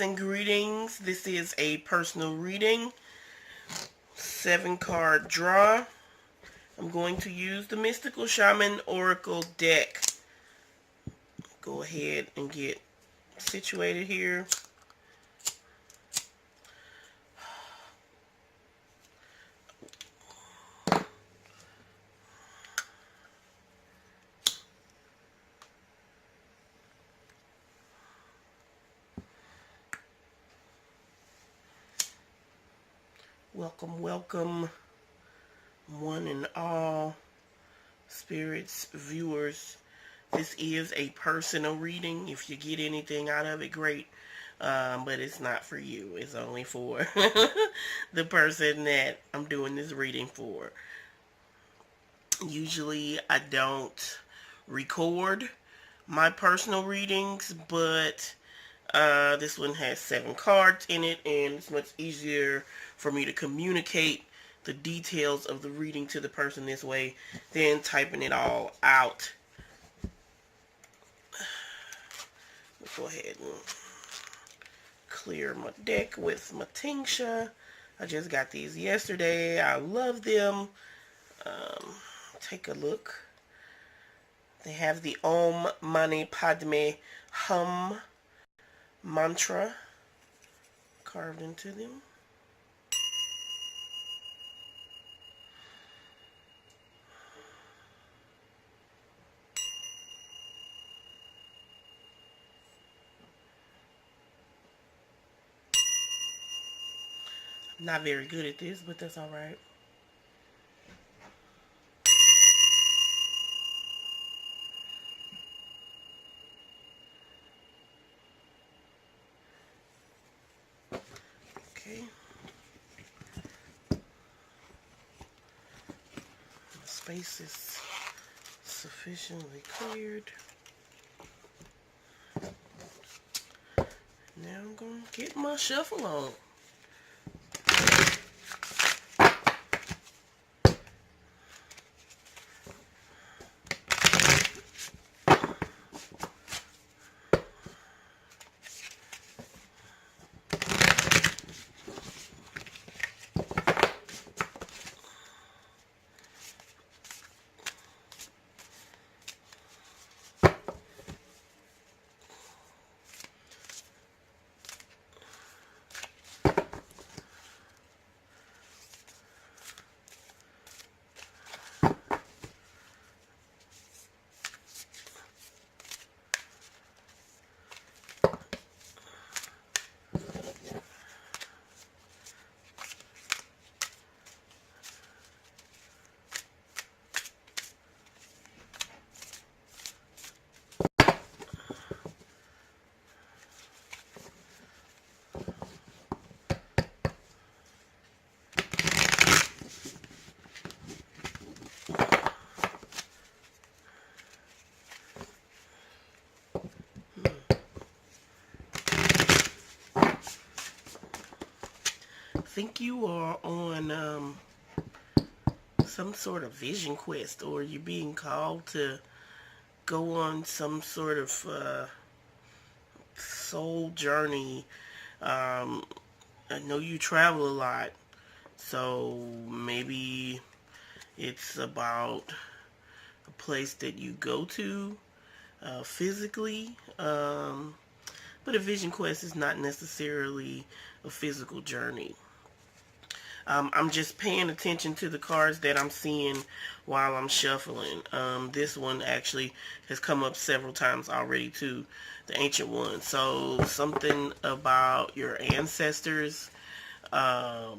and greetings. This is a personal reading, 7-card draw. I'm going to use the Mystical Shaman Oracle deck. Go ahead and get situated here. Welcome, welcome, one and all spirits, viewers. This is a personal reading. If you get anything out of it, great. But it's not for you. It's only for the person that I'm doing this reading for. Usually I don't record my personal readings, but this one has 7 cards in it, and it's much easier for me to communicate the details of the reading to the person this way than typing it all out. Let's go ahead and clear my deck with my tincture. I just got these yesterday. I love them. Take a look. They have the Om Mani Padme Hum mantra carved into them. I'm not very good at this, but that's alright. Okay. The space is sufficiently cleared. Now I'm going to get my shuffle on. I think you are on some sort of vision quest, or you're being called to go on some sort of soul journey. I know you travel a lot, so maybe it's about a place that you go to physically, but a vision quest is not necessarily a physical journey. I'm just paying attention to the cards that I'm seeing while I'm shuffling. This one actually has come up several times already too, the Ancient One. So something about your ancestors, like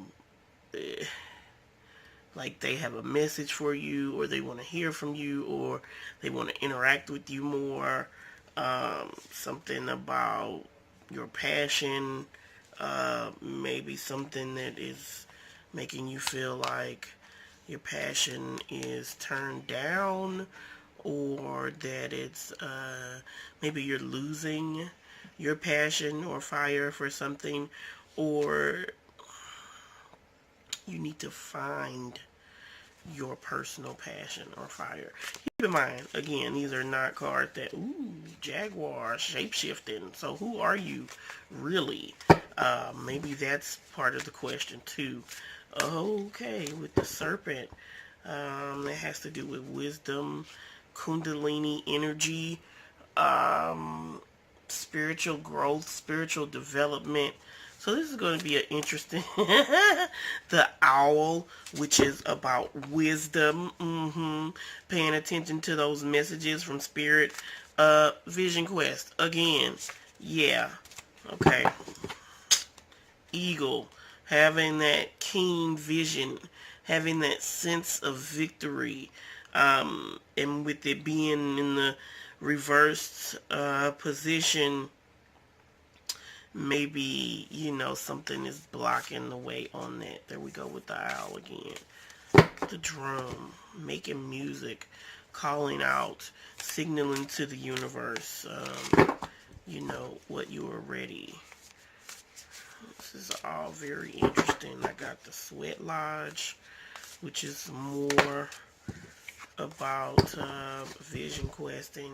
they have a message for you, or they want to hear from you, or they want to interact with you more. Something about your passion, maybe something that is making you feel like your passion is turned down, or that it's maybe you're losing your passion or fire for something, or you need to find your personal passion or fire. Keep in mind, again, these are not cards that, ooh, Jaguar, shapeshifting. So who are you really? Maybe that's part of the question too. Okay, with the serpent, it has to do with wisdom, kundalini energy, spiritual growth, spiritual development. So this is going to be an interesting, the owl, which is about wisdom, paying attention to those messages from spirit, vision quest, again, yeah, okay, eagle, having that keen vision, having that sense of victory, and with it being in the reversed position, maybe, something is blocking the way on that. There we go with the owl again. The drum, making music, calling out, signaling to the universe, what you are ready. This is all very interesting. I got the Sweat Lodge, which is more about vision questing,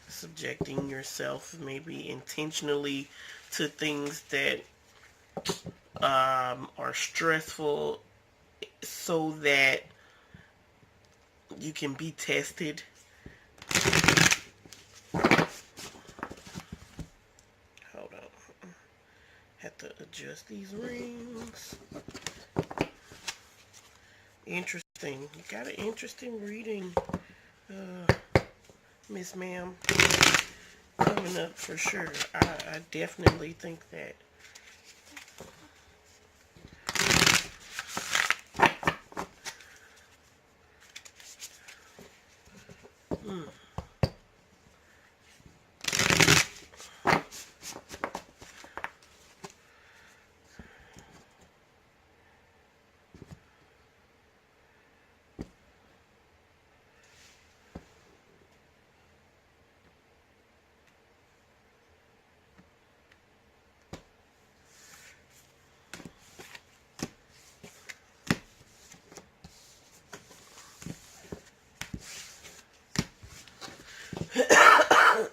subjecting yourself maybe intentionally to things that are stressful so that you can be tested. Hold on. Have to adjust these rings. Interesting. You got an interesting reading, Miss Ma'am. Coming up for sure. I definitely think that.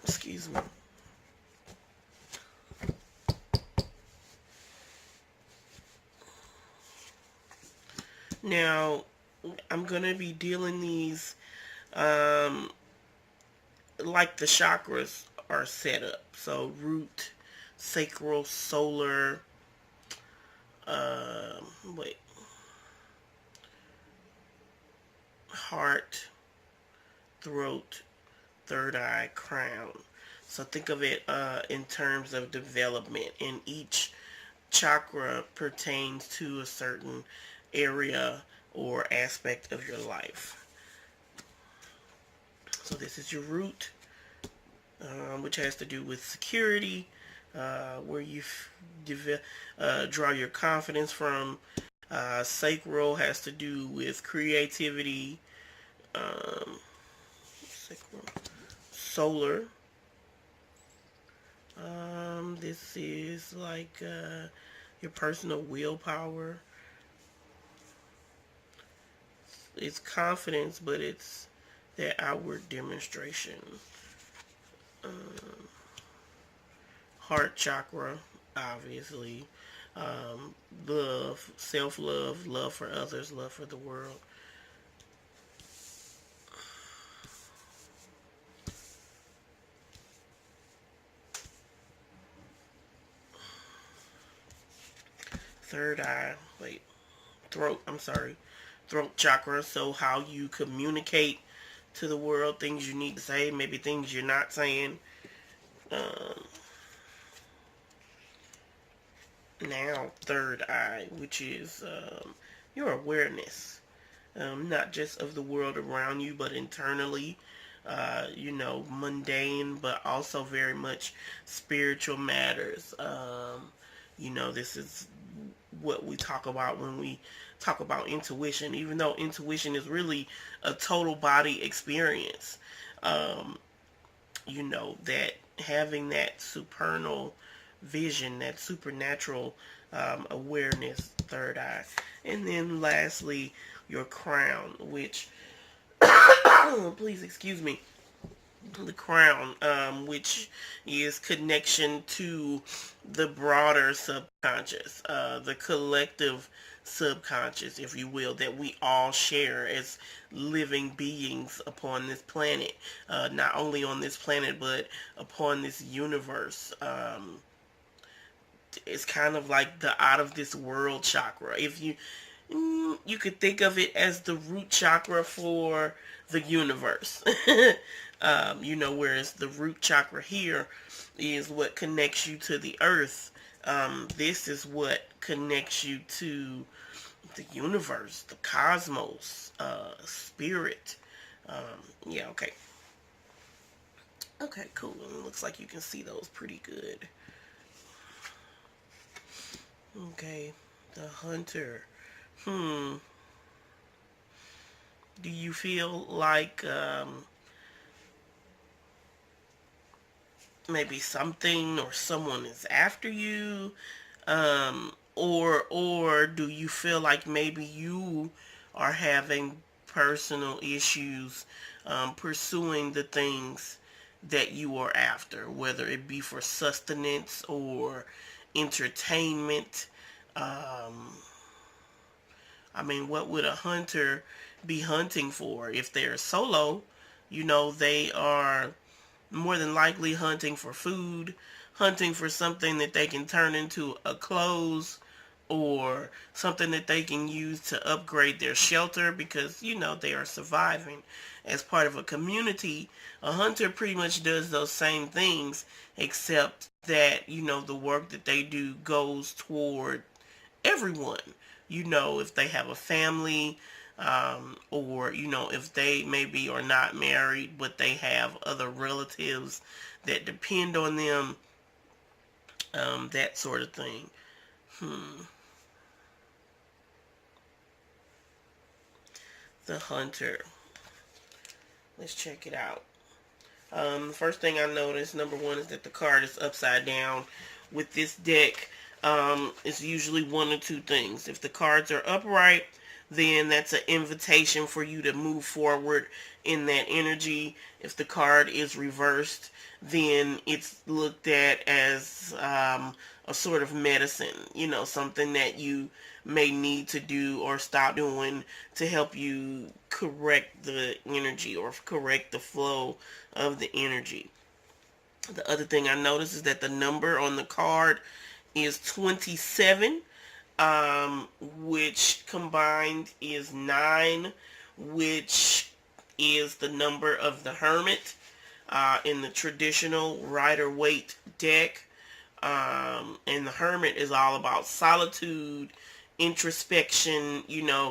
Excuse me. Now, I'm going to be dealing these like the chakras are set up. So root, sacral, solar, heart, throat, third eye, crown. So think of it in terms of development, and each chakra pertains to a certain area or aspect of your life. So this is your root, which has to do with security, where you draw your confidence from. Sacral has to do with creativity. Sacral. Solar. This is like your personal willpower. It's confidence, but it's that outward demonstration. Heart chakra, obviously. Love, self-love, love for others, love for the world. Third eye, throat, throat chakra. So how you communicate to the world, things you need to say, maybe things you're not saying. Now, third eye, which is your awareness, not just of the world around you, but internally, mundane, but also very much spiritual matters. This is what we talk about when we talk about intuition, even though intuition is really a total body experience. That having that supernal vision, that supernatural awareness, third eye. And then lastly, your crown, which, please excuse me, the crown, which is connection to the broader subconscious, the collective subconscious, if you will, that we all share as living beings upon this planet, not only on this planet, but upon this universe. It's kind of like the out of this world chakra. If you could think of it as the root chakra for the universe. Whereas the root chakra here is what connects you to the earth. This is what connects you to the universe, the cosmos, spirit. Yeah, okay. Okay, cool. It looks like you can see those pretty good. Okay, the hunter. Do you feel like maybe something or someone is after you? Or do you feel like maybe you are having personal issues pursuing the things that you are after, whether it be for sustenance or entertainment? What would a hunter be hunting for? If they're solo, they are more than likely hunting for food, hunting for something that they can turn into a clothes, or something that they can use to upgrade their shelter, because they are surviving as part of a community. A hunter pretty much does those same things, except that the work that they do goes toward everyone. If they have a family, or if they maybe are not married but they have other relatives that depend on them, that sort of thing. The hunter. Let's check it out. The first thing I noticed, number one, is that the card is upside down. With this deck, it's usually one or two things. If the cards are upright, then that's an invitation for you to move forward in that energy. If the card is reversed, then it's looked at as a sort of medicine, something that you may need to do or stop doing to help you correct the energy or correct the flow of the energy. The other thing I noticed is that the number on the card is 27, which combined is 9, which is the number of the Hermit in the traditional Rider-Waite deck. And the Hermit is all about solitude, introspection,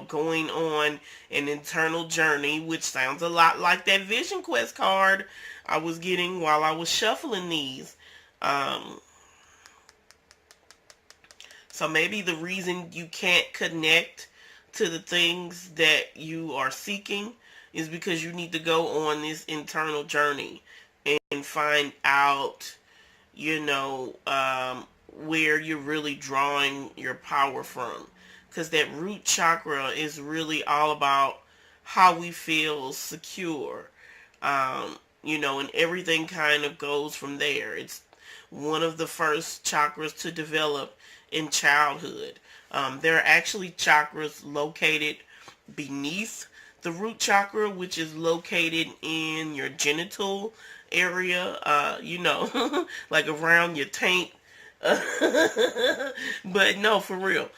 going on an internal journey, which sounds a lot like that Vision Quest card I was getting while I was shuffling these. So maybe the reason you can't connect to the things that you are seeking is because you need to go on this internal journey and find out, where you're really drawing your power from. Because that root chakra is really all about how we feel secure. And everything kind of goes from there. It's one of the first chakras to develop in childhood. There are actually chakras located beneath the root chakra, which is located in your genital area, like around your taint. But no, for real.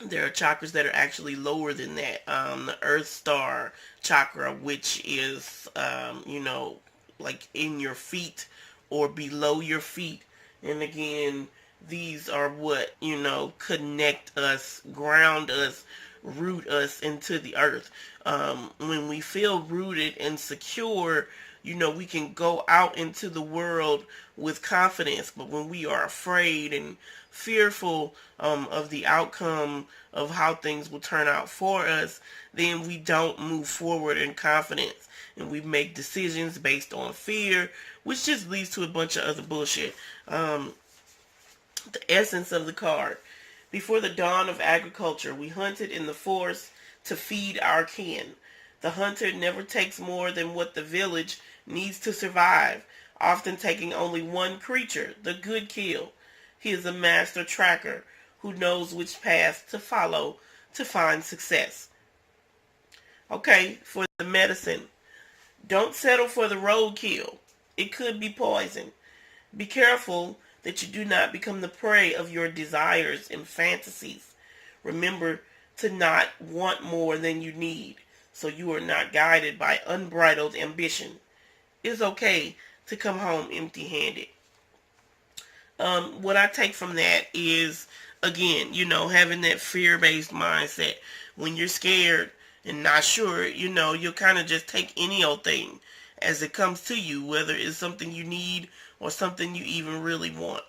There are chakras that are actually lower than that. The Earth Star chakra, which is, like in your feet or below your feet. And again, these are what, connect us, ground us, root us into the earth. When we feel rooted and secure, we can go out into the world with confidence. But when we are afraid and fearful of the outcome of how things will turn out for us, then we don't move forward in confidence. And we make decisions based on fear, which just leads to a bunch of other bullshit. The essence of the card. Before the dawn of agriculture, we hunted in the forest to feed our kin. The hunter never takes more than what the village needs to survive, often taking only one creature, the good kill. He is a master tracker who knows which path to follow to find success. Okay, for the medicine. Don't settle for the roadkill. It could be poison. Be careful that you do not become the prey of your desires and fantasies. Remember to not want more than you need, so you are not guided by unbridled ambition. It's okay to come home empty-handed. What I take from that is, again, having that fear-based mindset. When you're scared and not sure, you'll kind of just take any old thing as it comes to you, whether it's something you need or something you even really want.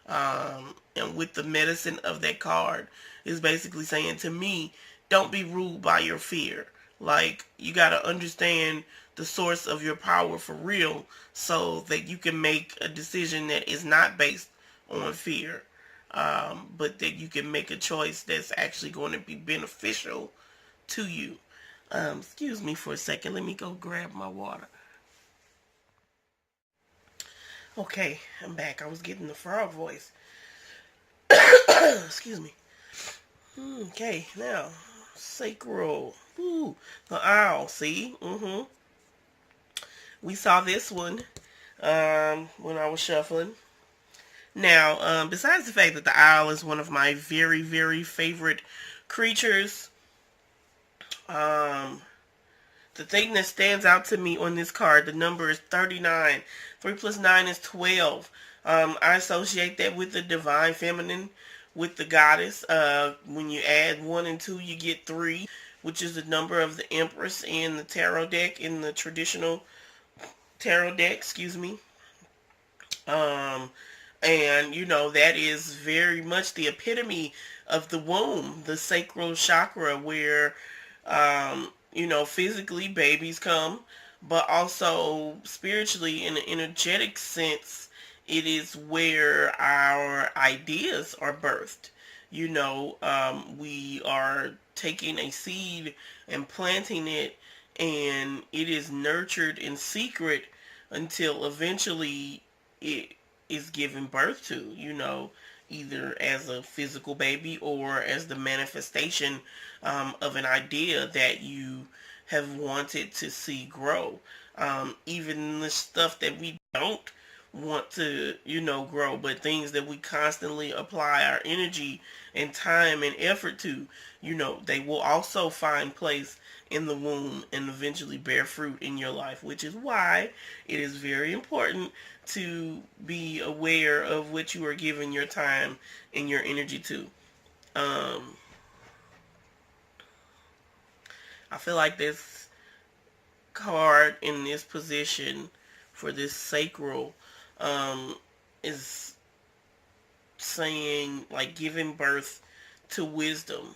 And with the medicine of that card is basically saying to me, don't be ruled by your fear. Like, you got to understand the source of your power for real so that you can make a decision that is not based on fear, but that you can make a choice that's actually going to be beneficial to you. Excuse me for a second. Let me go grab my water. Okay, I'm back. I was getting the frog voice. Excuse me. Okay, now, sacral. Ooh, the owl, see? We saw this one when I was shuffling. Now, besides the fact that the owl is one of my very, very favorite creatures, the thing that stands out to me on this card, the number is 39. 3 plus 9 is 12. I associate that with the divine feminine, with the goddess. When you add 1 and 2, you get 3, which is the number of the Empress in the tarot deck, in the traditional tarot deck, excuse me. And, that is very much the epitome of the womb, the sacral chakra, where, physically babies come, but also spiritually, in an energetic sense, it is where our ideas are birthed. We are taking a seed and planting it, and it is nurtured in secret until eventually it is given birth to, either as a physical baby or as the manifestation of an idea that you have wanted to see grow. Even the stuff that we don't want to, grow, but things that we constantly apply our energy and time and effort to, they will also find place in the womb and eventually bear fruit in your life, which is why it is very important to be aware of what you are giving your time and your energy to. I feel like this card in this position for this sacral is saying, like, giving birth to wisdom.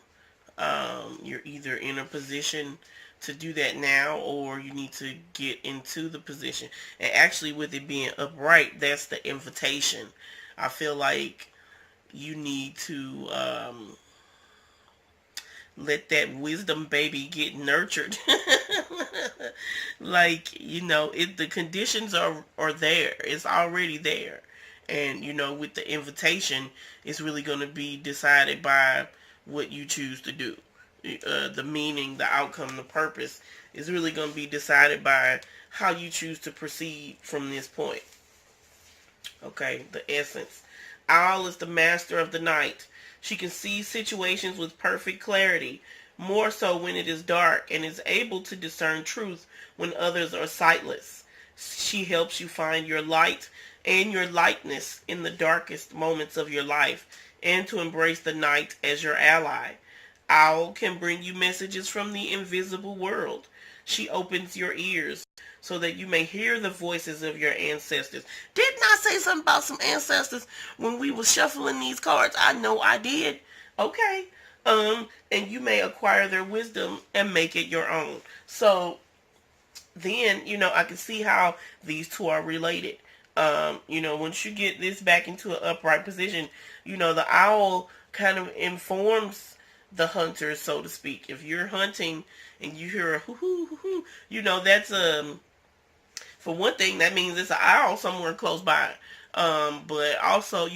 You're either in a position to do that now, or you need to get into the position. And actually, with it being upright, that's the invitation. I feel like you need to let that wisdom baby get nurtured. Like, the conditions are there. It's already there. And, with the invitation, it's really going to be decided by what you choose to do. The meaning, the outcome, the purpose is really going to be decided by how you choose to proceed from this point. Okay, the essence. Owl is the master of the night. She can see situations with perfect clarity, more so when it is dark, and is able to discern truth when others are sightless. She helps you find your light and your lightness in the darkest moments of your life, and to embrace the night as your ally. Owl can bring you messages from the invisible world. She opens your ears so that you may hear the voices of your ancestors. Didn't I say something about some ancestors when we were shuffling these cards? I know I did. Okay. And you may acquire their wisdom and make it your own. So then, I can see how these two are related. Once you get this back into an upright position, the owl kind of informs the hunter, so to speak. If you're hunting and you hear a hoo hoo hoo hoo, that's for one thing, that means it's an owl somewhere close by. But also,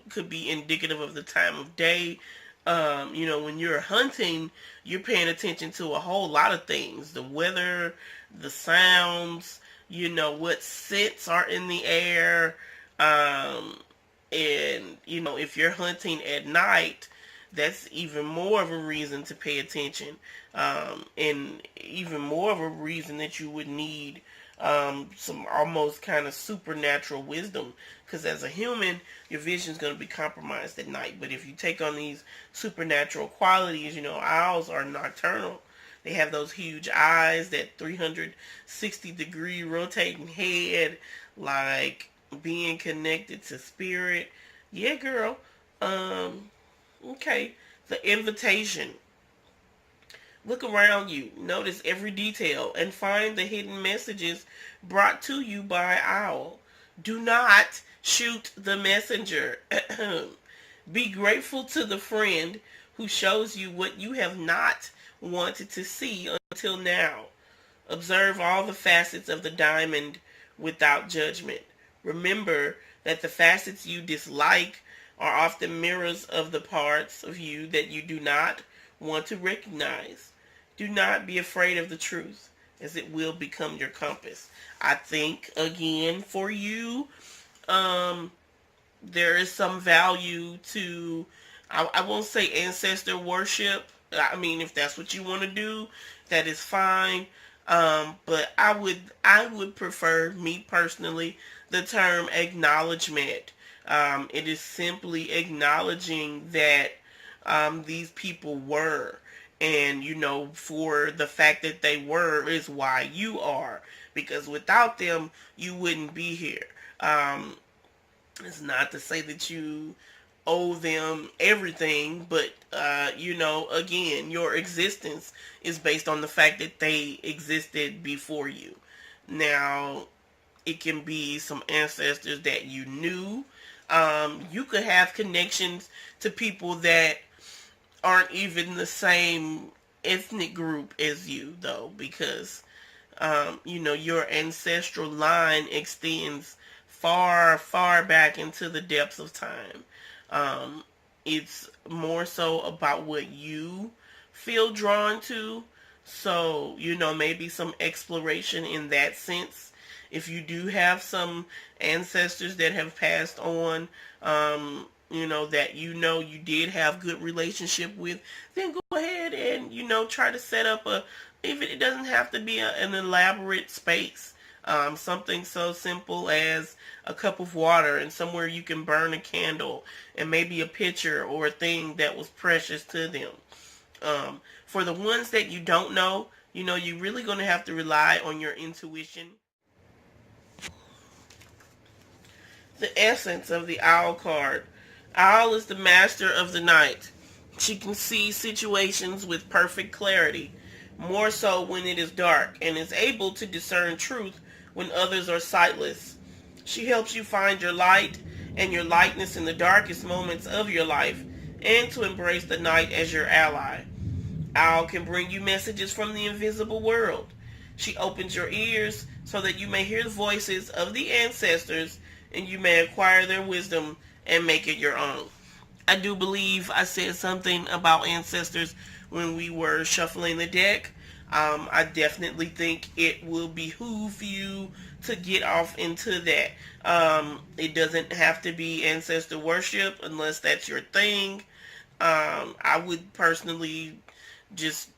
could be indicative of the time of day. When you're hunting, you're paying attention to a whole lot of things. The weather, the sounds, what scents are in the air. And, if you're hunting at night, that's even more of a reason to pay attention. And even more of a reason that you would need some almost kind of supernatural wisdom, because as a human your vision is going to be compromised at night. But if you take on these supernatural qualities, owls are nocturnal. They have those huge eyes, that 360 degree rotating head, like being connected to spirit. Yeah, girl. Okay, the invitation. Look around you, notice every detail, and find the hidden messages brought to you by owl. Do not shoot the messenger. Be grateful to the friend who shows you what you have not wanted to see until now. Observe all the facets of the diamond without judgment. Remember that the facets you dislike are often mirrors of the parts of you that you do not want to recognize. Do not be afraid of the truth, as it will become your compass. I think, again, for you, there is some value to, I won't say ancestor worship. I mean, if that's what you want to do, that is fine. But I would prefer, me personally, the term acknowledgement. It is simply acknowledging that these people were. And, for the fact that they were is why you are. Because without them, you wouldn't be here. It's not to say that you owe them everything, but, again, your existence is based on the fact that they existed before you. Now, it can be some ancestors that you knew. You could have connections to people that aren't even the same ethnic group as you, though, because your ancestral line extends far, far back into the depths of time. It's more so about what you feel drawn to. So, maybe some exploration in that sense. If you do have some ancestors that have passed on, that you did have good relationship with, then go ahead and, try to set up even it doesn't have to be an elaborate space. Something so simple as a cup of water and somewhere you can burn a candle and maybe a picture or a thing that was precious to them. For the ones that you don't know, you're really going to have to rely on your intuition. The essence of the owl card. Owl is the master of the night. She can see situations with perfect clarity, more so when it is dark, and is able to discern truth when others are sightless. She helps you find your light and your lightness in the darkest moments of your life, and to embrace the night as your ally. Owl can bring you messages from the invisible world. She opens your ears so that you may hear the voices of the ancestors and you may acquire their wisdom and make it your own. I do believe I said something about ancestors when we were shuffling the deck. I definitely think it will behoove you to get off into that. It doesn't have to be ancestor worship unless that's your thing. I would personally just,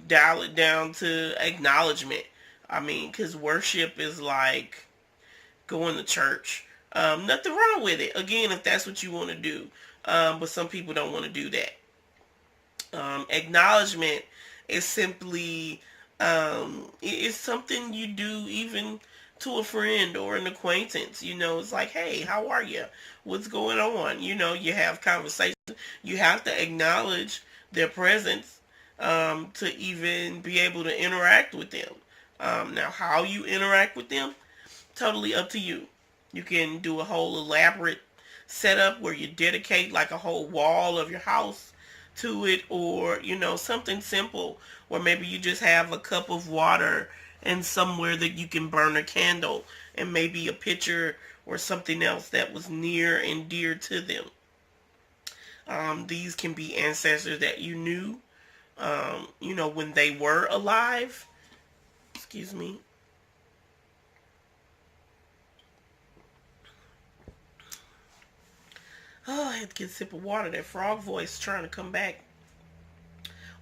dial it down to acknowledgement. I mean, because worship is like going to church. Nothing wrong with it. Again, if that's what you want to do. But some people don't want to do that. Acknowledgement is simply, it's something you do even to a friend or an acquaintance. It's like, hey, how are you? What's going on? You have conversations. You have to acknowledge their presence to even be able to interact with them. Now, how you interact with them, totally up to you. You can do a whole elaborate setup where you dedicate like a whole wall of your house to it, or something simple, or maybe you just have a cup of water and somewhere that you can burn a candle, and maybe a picture or something else that was near and dear to them. These can be ancestors that you knew, when they were alive. Excuse me. Oh, I had to get a sip of water. That frog voice trying to come back.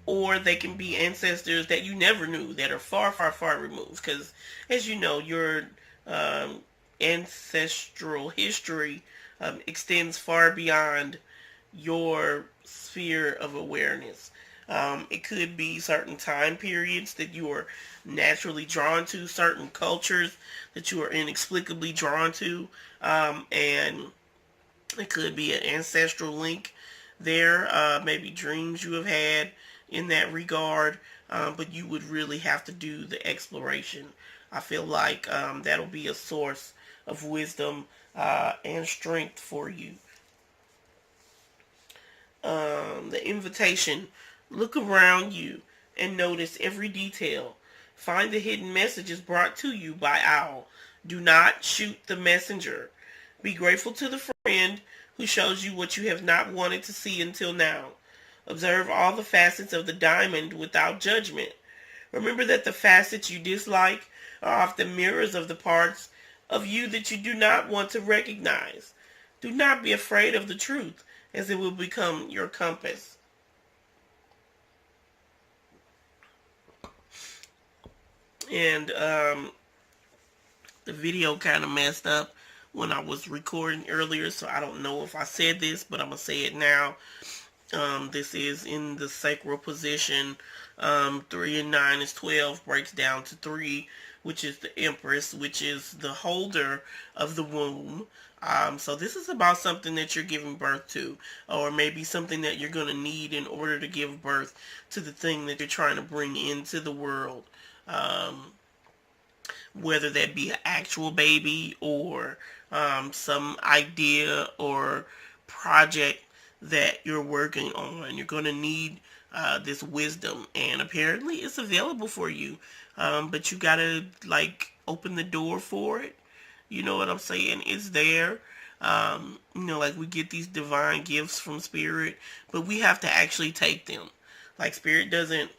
Or they can be ancestors that you never knew, that are far, far, far removed. Because, as you know, your ancestral history extends far beyond your sphere of awareness. It could be certain time periods that you are naturally drawn to, certain cultures that you are inexplicably drawn to, and it could be an ancestral link there, maybe dreams you have had in that regard, but you would really have to do the exploration. I feel like that'll be a source of wisdom and strength for you. The invitation: look around you and notice every detail. Find the hidden messages brought to you by Owl. Do not shoot the messenger. Be grateful to the friend who shows you what you have not wanted to see until now. Observe all the facets of the diamond without judgment. Remember that the facets you dislike are often mirrors of the parts of you that you do not want to recognize. Do not be afraid of the truth, as it will become your compass. And the video kind of messed up when I was recording earlier, so I don't know if I said this, but I'm going to say it now. This is in the sacral position. 3 and 9 is 12, breaks down to 3, which is the Empress, which is the holder of the womb. So this is about something that you're giving birth to, or maybe something that you're going to need in order to give birth to the thing that you're trying to bring into the world. Whether that be an actual baby or some idea or project that you're working on. You're going to need this wisdom, and apparently it's available for you, but you got to open the door for it. You know what I'm saying? It's there. Like we get these divine gifts from Spirit, but we have to actually take them. Like Spirit doesn't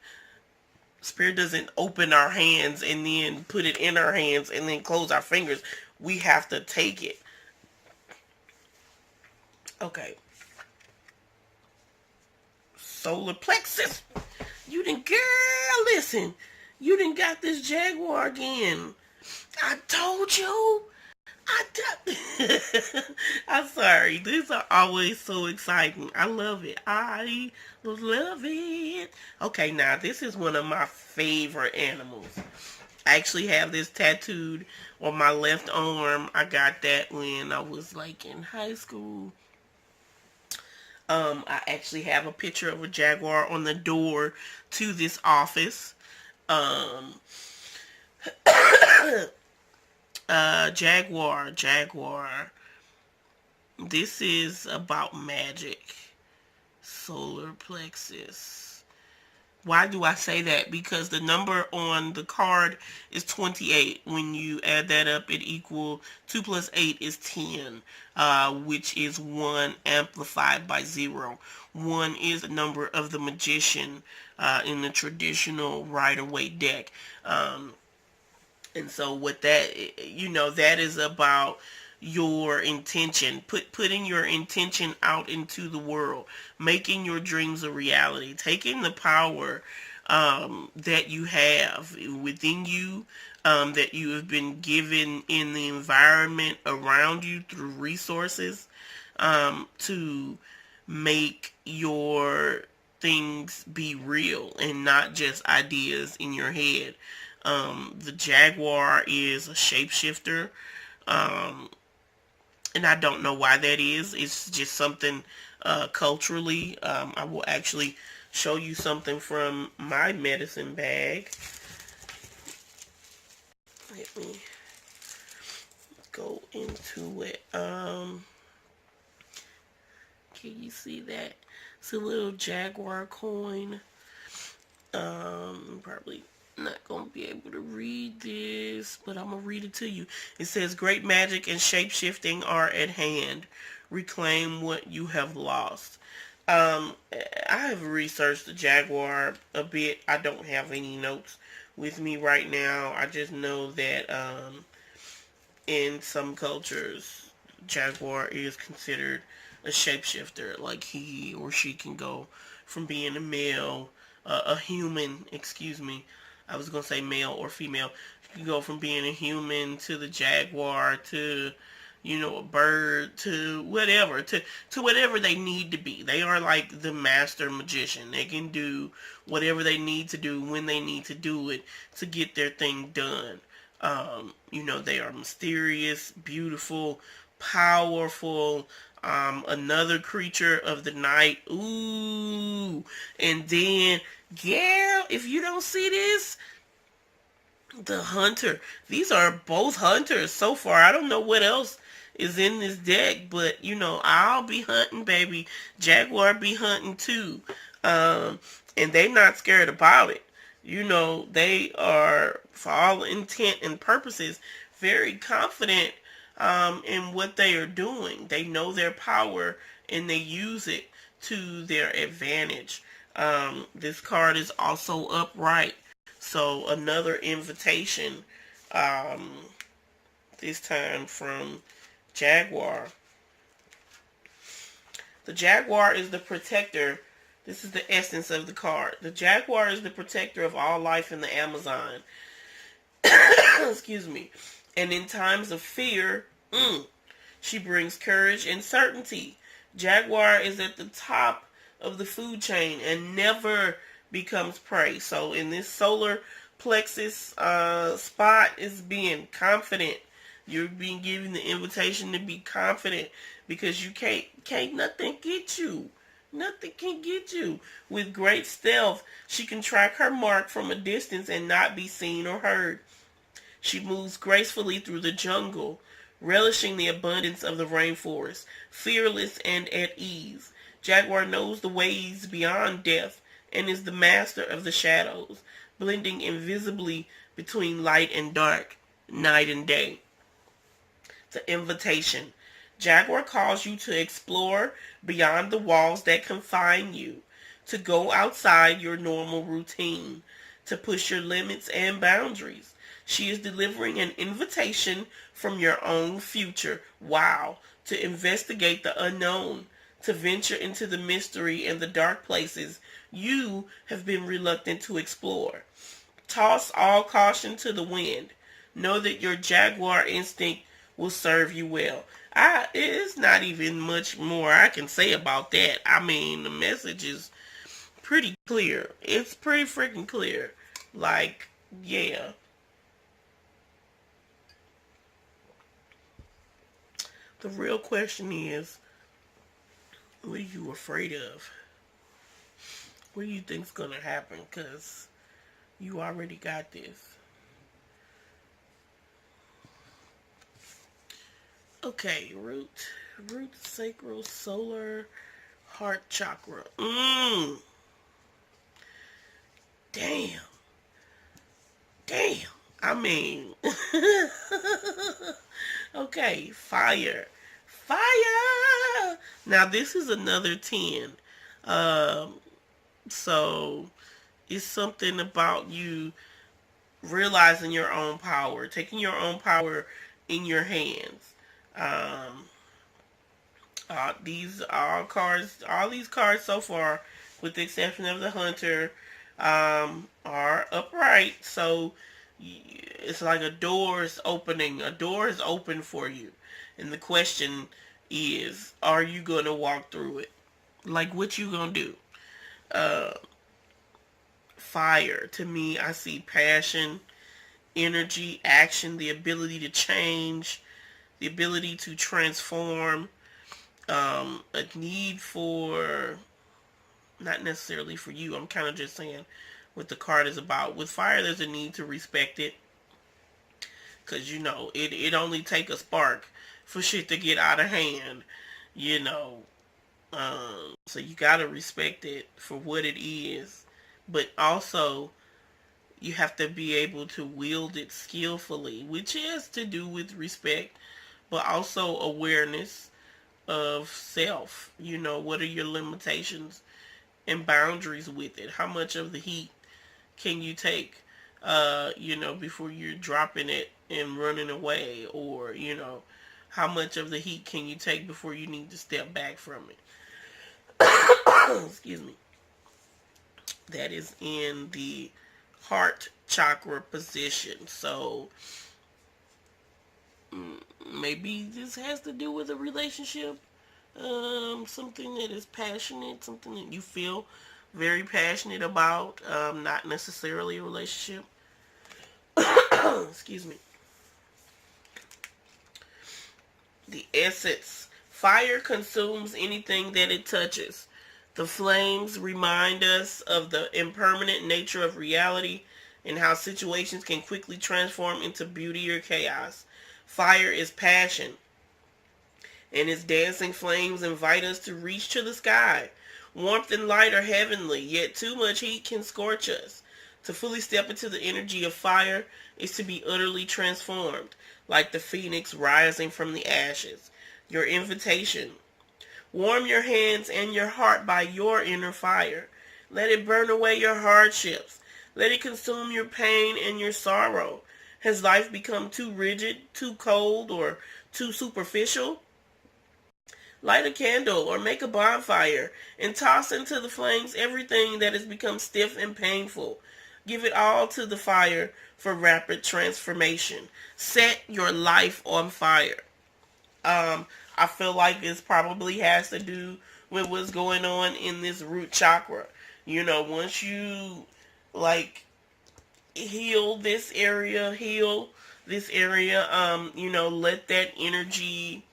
open our hands and then put it in our hands and then close our fingers. We have to take it. Okay. Solar plexus. You done, girl, listen. You done got this Jaguar again. I told you. I'm sorry. These are always so exciting. I love it. I love it. Okay, now this is one of my favorite animals. I actually have this tattooed on my left arm. I got that when I was in high school. I actually have a picture of a jaguar on the door to this office. Jaguar. This is about magic. Solar plexus. Why do I say that? Because the number on the card is 28. When you add that up, it equals 2 plus 8 is 10, which is 1 amplified by 0. 1 is the number of the magician in the traditional Rider-Waite deck. And so what that, that is about your intention, putting your intention out into the world, making your dreams a reality, taking the power that you have within you, that you have been given in the environment around you through resources, to make your things be real and not just ideas in your head. The jaguar is a shapeshifter. And I don't know why that is. It's just something culturally. I will actually show you something from my medicine bag. Let me go into it. Can you see that? It's a little jaguar coin. Probably not gonna be able to read this, but I'm gonna read it to you. It says, great magic and shape-shifting are at hand. Reclaim what you have lost. I have researched the jaguar a bit. I don't have any notes with me right now. I just know that in some cultures, jaguar is considered a shapeshifter. Like he or she can go from being a male, a human, excuse me. I was going to say male or female. You can go from being a human to the jaguar to, a bird to whatever, to whatever they need to be. They are like the master magician. They can do whatever they need to do when they need to do it to get their thing done. They are mysterious, beautiful, powerful, another creature of the night. Ooh. And then, yeah, if you don't see this, the hunter. These are both hunters so far. I don't know what else is in this deck, but, I'll be hunting, baby. Jaguar be hunting too. And they not scared about it. They are, for all intent and purposes, very confident in what they are doing. They know their power and they use it to their advantage. This card is also upright. So another invitation, this time from Jaguar. The Jaguar is the protector. This is the essence of the card. The Jaguar is the protector of all life in the Amazon. Excuse me. And in times of fear, she brings courage and certainty. Jaguar is at the top of the food chain and never becomes prey. So in this solar plexus spot is being confident. You're being given the invitation to be confident because you can't nothing get you. Nothing can get you. With great stealth, she can track her mark from a distance and not be seen or heard. She moves gracefully through the jungle, relishing the abundance of the rainforest, fearless and at ease. Jaguar knows the ways beyond death and is the master of the shadows, blending invisibly between light and dark, night and day. The invitation. Jaguar calls you to explore beyond the walls that confine you, to go outside your normal routine, to push your limits and boundaries. She is delivering an invitation from your own future. Wow. To investigate the unknown, to venture into the mystery and the dark places you have been reluctant to explore. Toss all caution to the wind. Know that your jaguar instinct will serve you well. It's not even much more I can say about that. I mean, the message is pretty clear. It's pretty freaking clear. Like, yeah. The real question is, what are you afraid of? What do you think's gonna happen? Because you already got this. Okay, root, sacral, solar, heart chakra. Damn. I mean, okay, fire. Now this is another 10. So it's something about you realizing your own power, taking your own power in your hands. All these cards so far, with the exception of the hunter, are upright. So it's like a door is opening. A door is open for you, and the question is, are you gonna walk through it? Like, what you gonna do? Fire. To me, I see passion, energy, action, the ability to change, the ability to transform, a need for, not necessarily for you, I'm kind of just saying what the card is about. With fire, there's a need to respect it, Because, it only take a spark for shit to get out of hand, you know. So you gotta respect it for what it is. But also, you have to be able to wield it skillfully, which has to do with respect, but also awareness of self. What are your limitations and boundaries with it? How much of the heat can you take, before you're dropping it and running away? Or, how much of the heat can you take before you need to step back from it? Excuse me. That is in the heart chakra position. So maybe this has to do with a relationship, something that is passionate, something that you feel very passionate about, not necessarily a relationship. Excuse me. The essence. Fire consumes anything that it touches. The flames remind us of the impermanent nature of reality and how situations can quickly transform into beauty or chaos. Fire is passion, and its dancing flames invite us to reach to the sky. Warmth and light are heavenly, yet too much heat can scorch us. To fully step into the energy of fire is to be utterly transformed, like the phoenix rising from the ashes. Your invitation. Warm your hands and your heart by your inner fire. Let it burn away your hardships. Let it consume your pain and your sorrow. Has life become too rigid, too cold, or too superficial? Light a candle or make a bonfire and toss into the flames everything that has become stiff and painful. Give it all to the fire for rapid transformation. Set your life on fire. I feel like this probably has to do with what's going on in this root chakra. Once you heal this area, let that energy,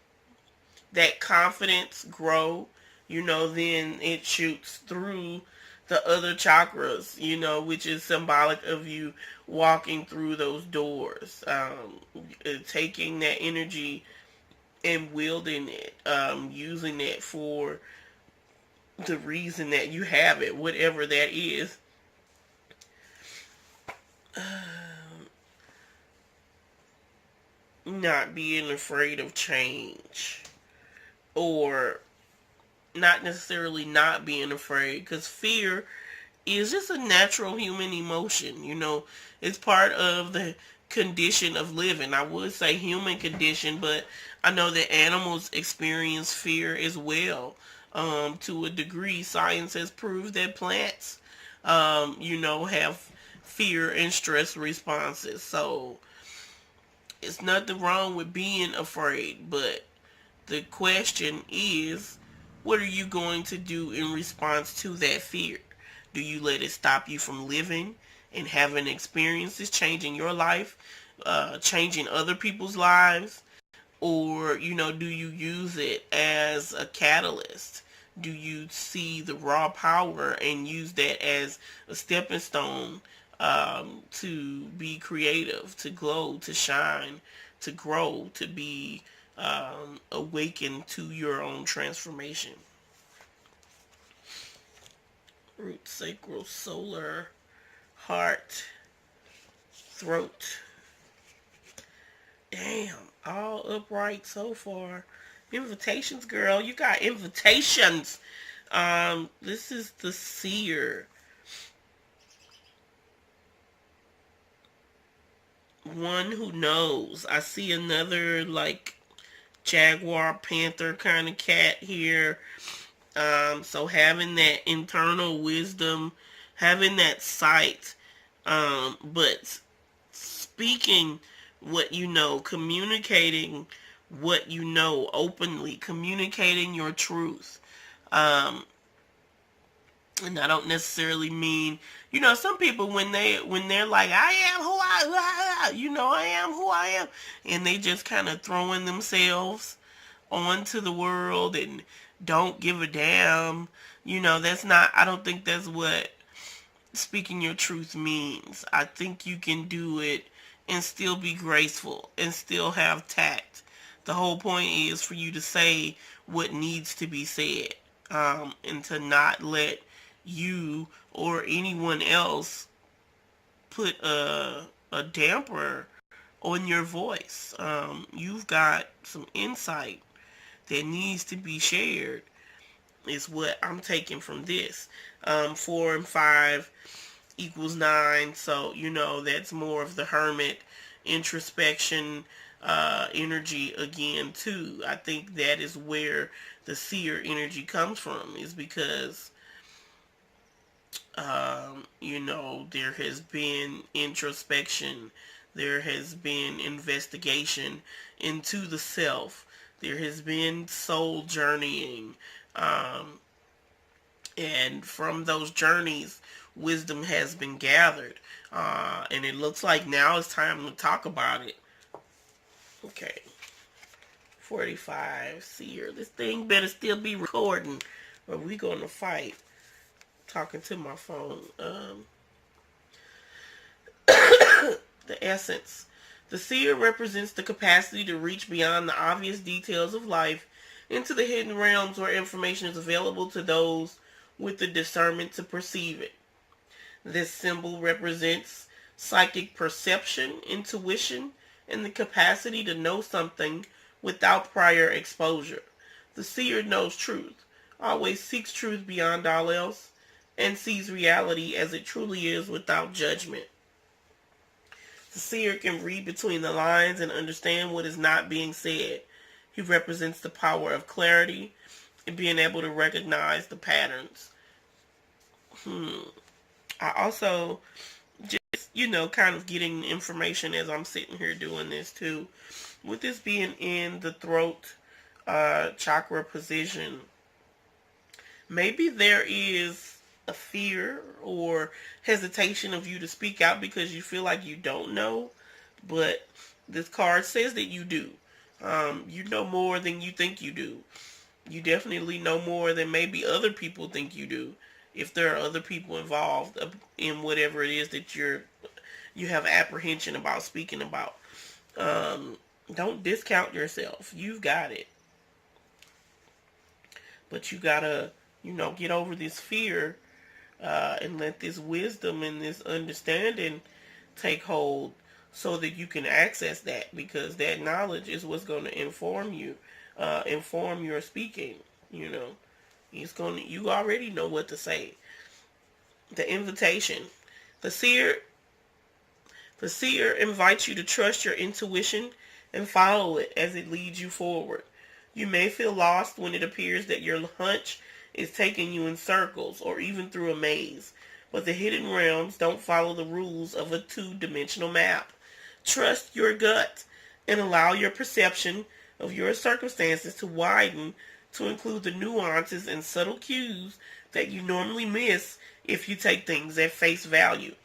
that confidence grow, then it shoots through the other chakras, which is symbolic of you walking through those doors, taking that energy and wielding it, using it for the reason that you have it, whatever that is. Not being afraid of change, or not necessarily not being afraid, because fear is just a natural human emotion. It's part of the condition of living. I would say human condition, but I know that animals experience fear as well. To a degree, science has proved that plants, have fear and stress responses. So it's nothing wrong with being afraid, but the question is, what are you going to do in response to that fear? Do you let it stop you from living and having experiences, changing your life, changing other people's lives? Or, do you use it as a catalyst? Do you see the raw power and use that as a stepping stone, to be creative, to glow, to shine, to grow, to be awakened to your own transformation? Root, sacral, solar, heart, throat. Damn, all upright so far. Invitations, girl. You got invitations. This is the seer. One who knows. I see another jaguar, panther kind of cat here. So having that internal wisdom, having that sight, but speaking what you know, communicating what you know openly, communicating your truth. And I don't necessarily mean, some people when they're like, I am who I am who I am, and they just kind of throwing themselves onto the world and don't give a damn. I don't think that's what speaking your truth means. I think you can do it and still be graceful and still have tact. The whole point is for you to say what needs to be said, and to not let you or anyone else put a damper on your voice. You've got some insight that needs to be shared, is what I'm taking from this. 4 and 5 equals 9, so that's more of the hermit introspection energy again too. I think that is where the seer energy comes from, is because there has been introspection, there has been investigation into the self, there has been soul journeying, and from those journeys, wisdom has been gathered, and it looks like now it's time to talk about it. Okay, 45, seer. This thing better still be recording, or we gonna fight. Talking to my phone. The essence. The seer represents the capacity to reach beyond the obvious details of life into the hidden realms where information is available to those with the discernment to perceive it. This symbol represents psychic perception, intuition, and the capacity to know something without prior exposure. The seer knows truth, always seeks truth beyond all else, and sees reality as it truly is without judgment. The seer can read between the lines and understand what is not being said. He represents the power of clarity and being able to recognize the patterns. I also just, kind of getting information as I'm sitting here doing this too. With this being in the throat chakra position, maybe there is a fear or hesitation of you to speak out because you feel like you don't know, but this card says that you do. You know more than you think you do. You definitely know more than maybe other people think you do, if there are other people involved in whatever it is that you have apprehension about speaking about. Don't discount yourself. You've got it. But you gotta, get over this fear, and let this wisdom and this understanding take hold so that you can access that, because that knowledge is what's going to inform you, inform your speaking. You already know what to say. The invitation. The seer invites you to trust your intuition and follow it as it leads you forward. You may feel lost when it appears that your hunch is taking you in circles or even through a maze, but the hidden realms don't follow the rules of a two-dimensional map. Trust your gut and allow your perception of your circumstances to widen to include the nuances and subtle cues that you normally miss if you take things at face value.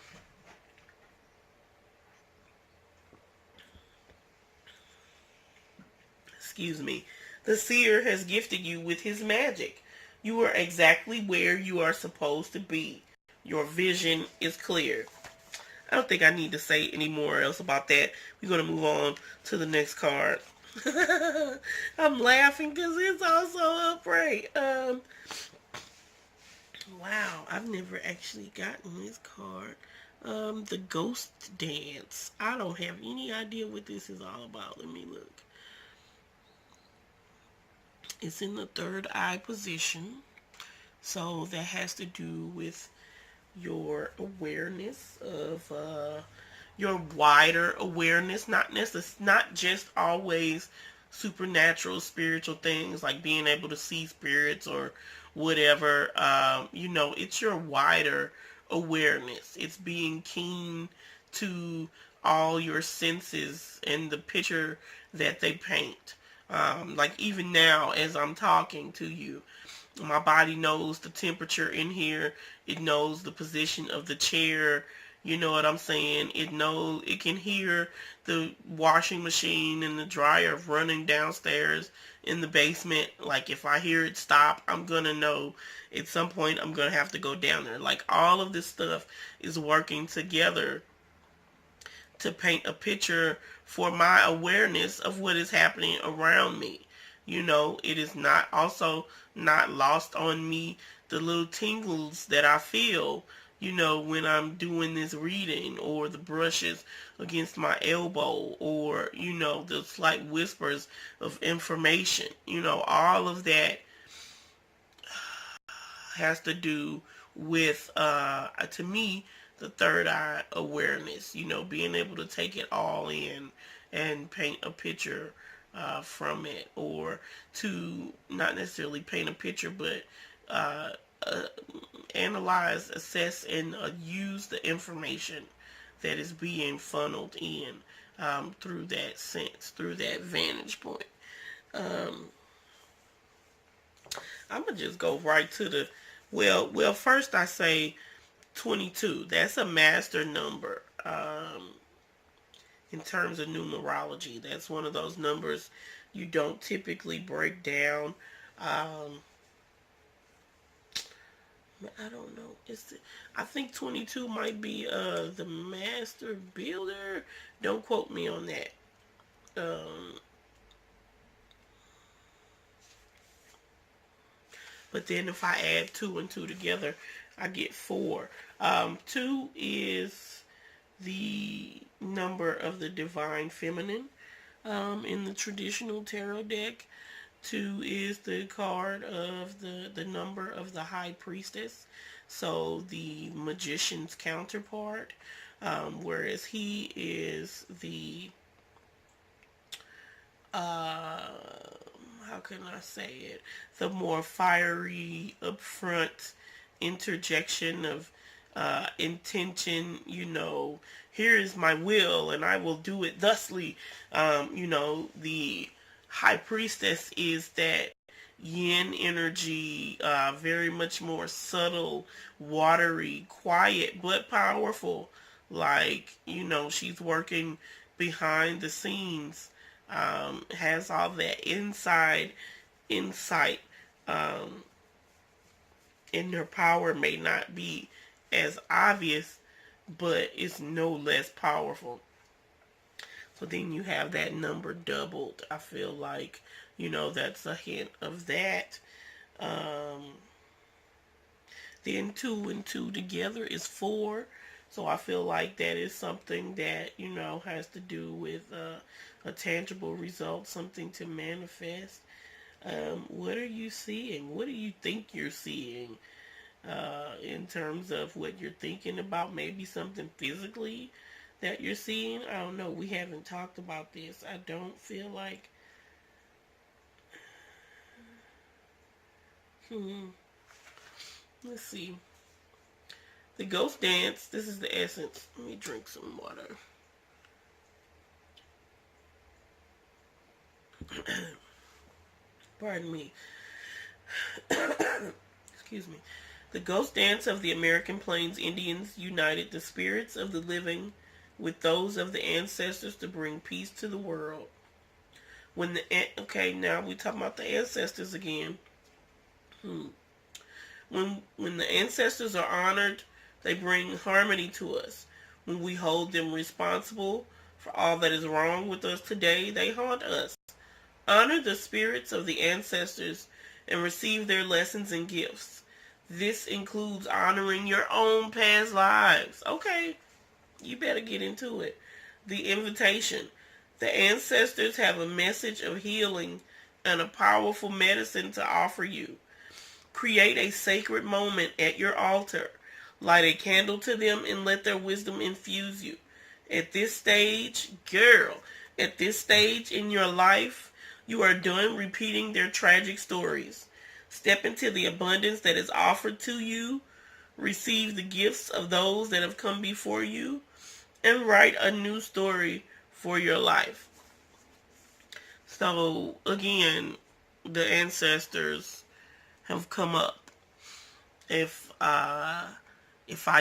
Excuse me. The seer has gifted you with his magic. You are exactly where you are supposed to be. Your vision is clear. I don't think I need to say any more else about that. We're going to move on to the next card. I'm laughing because it's also upright. Wow, I've never actually gotten this card. The Ghost Dance. I don't have any idea what this is all about. Let me look. It's in the third eye position. So that has to do with your awareness of your wider awareness, not just always supernatural spiritual things like being able to see spirits or whatever. It's your wider awareness. It's being keen to all your senses and the picture that they paint. Like even now as I'm talking to you, my body knows the temperature in here. It knows the position of the chair. You know what I'm saying? It can hear the washing machine and the dryer running downstairs in the basement. Like if I hear it stop, I'm gonna know at some point I'm gonna have to go down there. Like all of this stuff is working together to paint a picture for my awareness of what is happening around me. It is not also not lost on me the little tingles that I feel, when I'm doing this reading, or the brushes against my elbow, or, the slight whispers of information. All of that has to do with, to me, the third eye awareness, being able to take it all in and paint a picture from it, or to not necessarily paint a picture, but uh, uh, analyze, assess, and use the information that is being funneled in through that sense, through that vantage point. I'm going to just go right to the, first I say 22. That's a master number. In terms of numerology, that's one of those numbers you don't typically break down. I don't know. I think 22 might be the master builder. Don't quote me on that. But then if I add 2 and 2 together, I get 4. 2 is the number of the divine feminine in the traditional tarot deck. 2 is the card of the number of the high priestess, so the magician's counterpart, whereas he is the how can I say it, the more fiery, upfront interjection of intention, here is my will and I will do it thusly. The high priestess is that yin energy, very much more subtle, watery, quiet, but powerful. Like, she's working behind the scenes, has all that insight, and her power may not be as obvious, but it's no less powerful. So then you have that number doubled. I feel like, that's a hint of that. Then 2 and 2 together is 4. So I feel like that is something that, has to do with a tangible result, something to manifest. What are you seeing? What do you think you're seeing in terms of what you're thinking about? Maybe something physically that you're seeing. I don't know. We haven't talked about this. I don't feel like... Let's see. The ghost dance. This is the essence. Let me drink some water. Pardon me. Excuse me. The ghost dance of the American Plains Indians united the spirits of the living with those of the ancestors to bring peace to the world. Now we're talking about the ancestors again. When the ancestors are honored, they bring harmony to us. When we hold them responsible for all that is wrong with us today, they haunt us. Honor the spirits of the ancestors and receive their lessons and gifts. This includes honoring your own past lives. Okay, you better get into it. The invitation. The ancestors have a message of healing and a powerful medicine to offer you. Create a sacred moment at your altar. Light a candle to them and let their wisdom infuse you. At this stage in your life, you are done repeating their tragic stories. Step into the abundance that is offered to you. Receive the gifts of those that have come before you. And write a new story for your life. So, again, the ancestors have come up. If I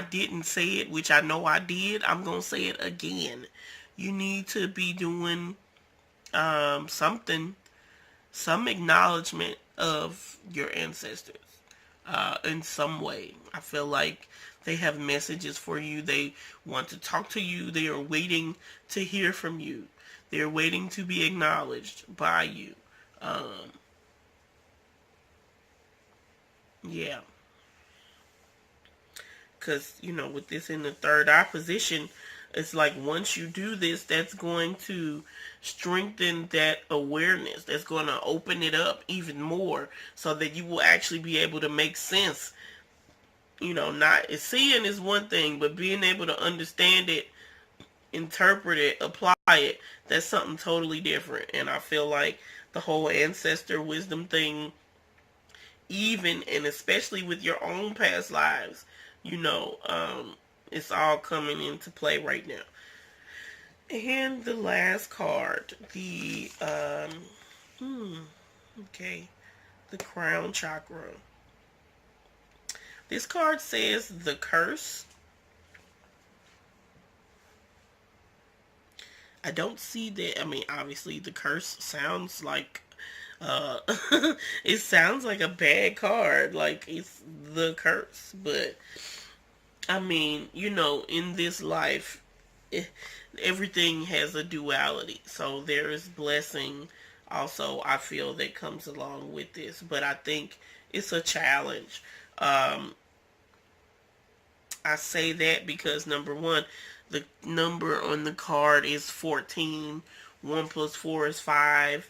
didn't say it, which I know I did, I'm going to say it again. You need to be doing something, some acknowledgement of your ancestors in some way. I feel like They have messages for you. They want to talk to you. They are waiting to hear from you. They're waiting to be acknowledged by you. Yeah. Because, with this in the third eye position, it's like once you do this, that's going to strengthen that awareness. That's going to open it up even more so that you will actually be able to make sense. Not seeing is one thing, but being able to understand it, interpret it, apply it, that's something totally different. And I feel like the whole ancestor wisdom thing, even and especially with your own past lives, it's all coming into play right now. And the last card, the the crown chakra. This card says the curse. I don't see that. I mean, obviously the curse sounds like it sounds like a bad card, like it's the curse. But I mean, in this life, everything has a duality. So there is blessing also, I feel, that comes along with this. But I think it's a challenge. I say that because, number one, the number on the card is 14. 1 plus 4 is 5.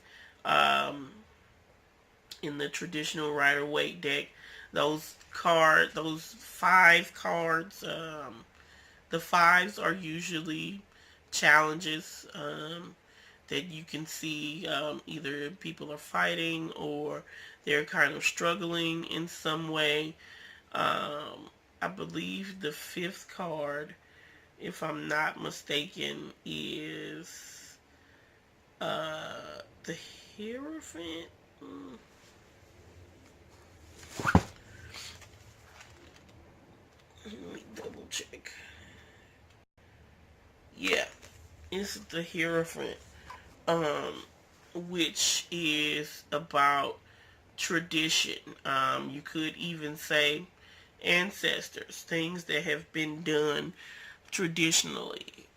In the traditional Rider-Waite deck, those 5 cards, the 5s are usually challenges that you can see. Either people are fighting or they're kind of struggling in some way. I believe the 5th card, if I'm not mistaken, is the Hierophant. Let me double check. Yeah, it's the Hierophant, which is about tradition. You could even say ancestors, things that have been done traditionally.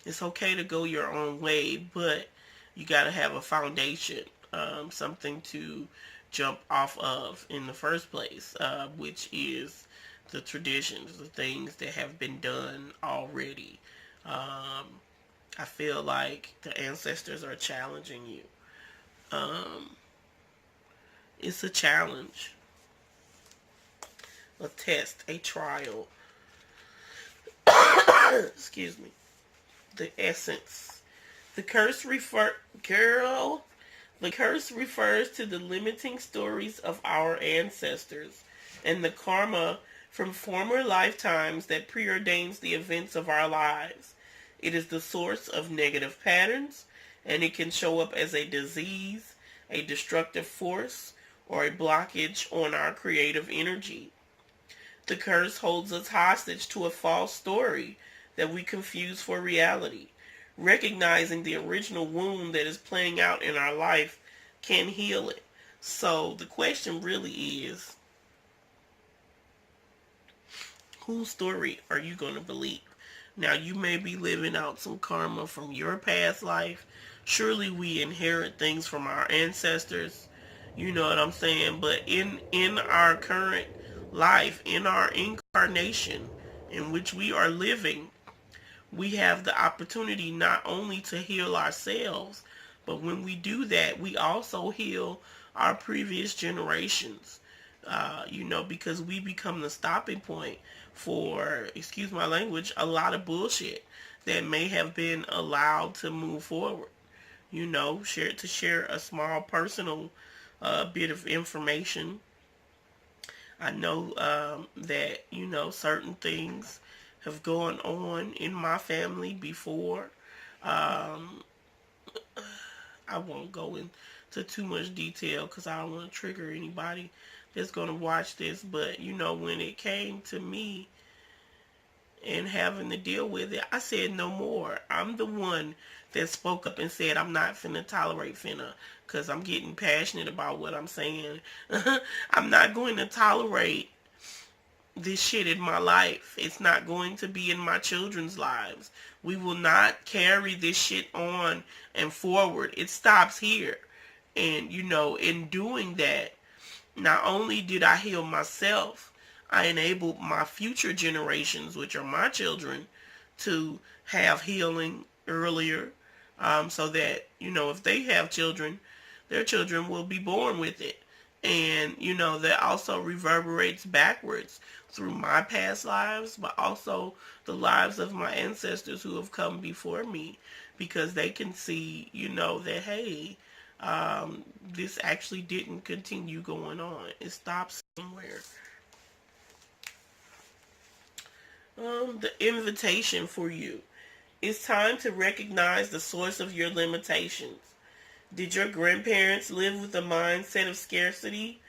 It's okay to go your own way, but you got to have a foundation, something to jump off of in the first place, which is the traditions, the things that have been done already. I feel like the ancestors are challenging you. It's a challenge, a test, a trial. Excuse me. The essence. The curse refers to the limiting stories of our ancestors and the karma from former lifetimes that preordains the events of our lives. It is the source of negative patterns, and it can show up as a disease, a destructive force, or a blockage on our creative energy. The curse holds us hostage to a false story that we confuse for reality. Recognizing the original wound that is playing out in our life can heal it. So the question really is, whose story are you going to believe? Now, you may be living out some karma from your past life. Surely we inherit things from our ancestors. You know what I'm saying? But in our current life, in our incarnation in which we are living, we have the opportunity not only to heal ourselves, but when we do that, we also heal our previous generations. Because we become the stopping point for, excuse my language, a lot of bullshit that may have been allowed to move forward. Share a small personal bit of information. I know that, certain things have gone on in my family before. I won't go into too much detail because I don't want to trigger anybody that's going to watch this. But, when it came to me and having to deal with it, I said no more. I'm the one that spoke up and said I'm not finna tolerate finna, because I'm getting passionate about what I'm saying. I'm not going to tolerate this shit in my life. It's not going to be in my children's lives. We will not carry this shit on and forward. It stops here. And, in doing that, not only did I heal myself, I enabled my future generations, which are my children, to have healing earlier, so that, if they have children, their children will be born with it. And, that also reverberates backwards through my past lives, but also the lives of my ancestors who have come before me, because they can see, that, hey, this actually didn't continue going on. It stops somewhere. The invitation for you. It's time to recognize the source of your limitations. Did your grandparents live with a mindset of scarcity?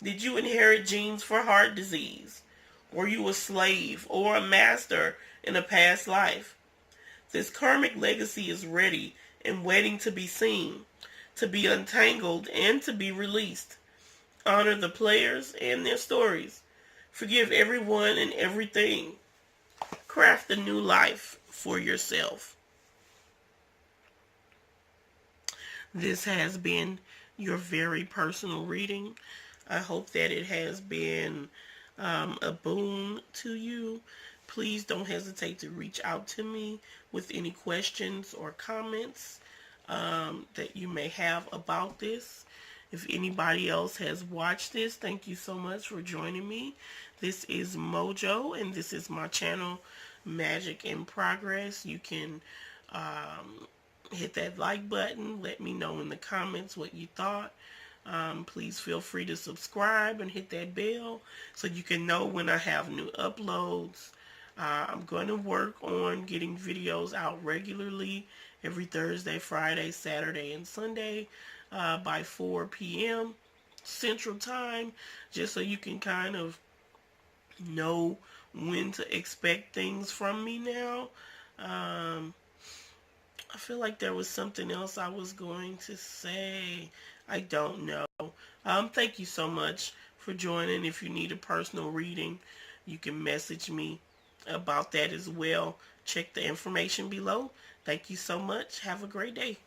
Did you inherit genes for heart disease? Were you a slave or a master in a past life? This karmic legacy is ready and waiting to be seen, to be untangled, and to be released. Honor the players and their stories. Forgive everyone and everything. Craft a new life for yourself. This has been your very personal reading. I hope that it has been a boon to you. Please don't hesitate to reach out to me with any questions or comments that you may have about this. If anybody else has watched this, thank you so much for joining me. This is Mojo, and this is my channel, Magic in Progress. You can hit that like button. Let me know in the comments what you thought. Please feel free to subscribe and hit that bell so you can know when I have new uploads. I'm going to work on getting videos out regularly every Thursday, Friday, Saturday, and Sunday by 4 p.m. Central Time, just so you can kind of know when to expect things from me now. I feel like there was something else I was going to say. I don't know. Thank you so much for joining. If you need a personal reading, you can message me about that as well. Check the information below. Thank you so much. Have a great day.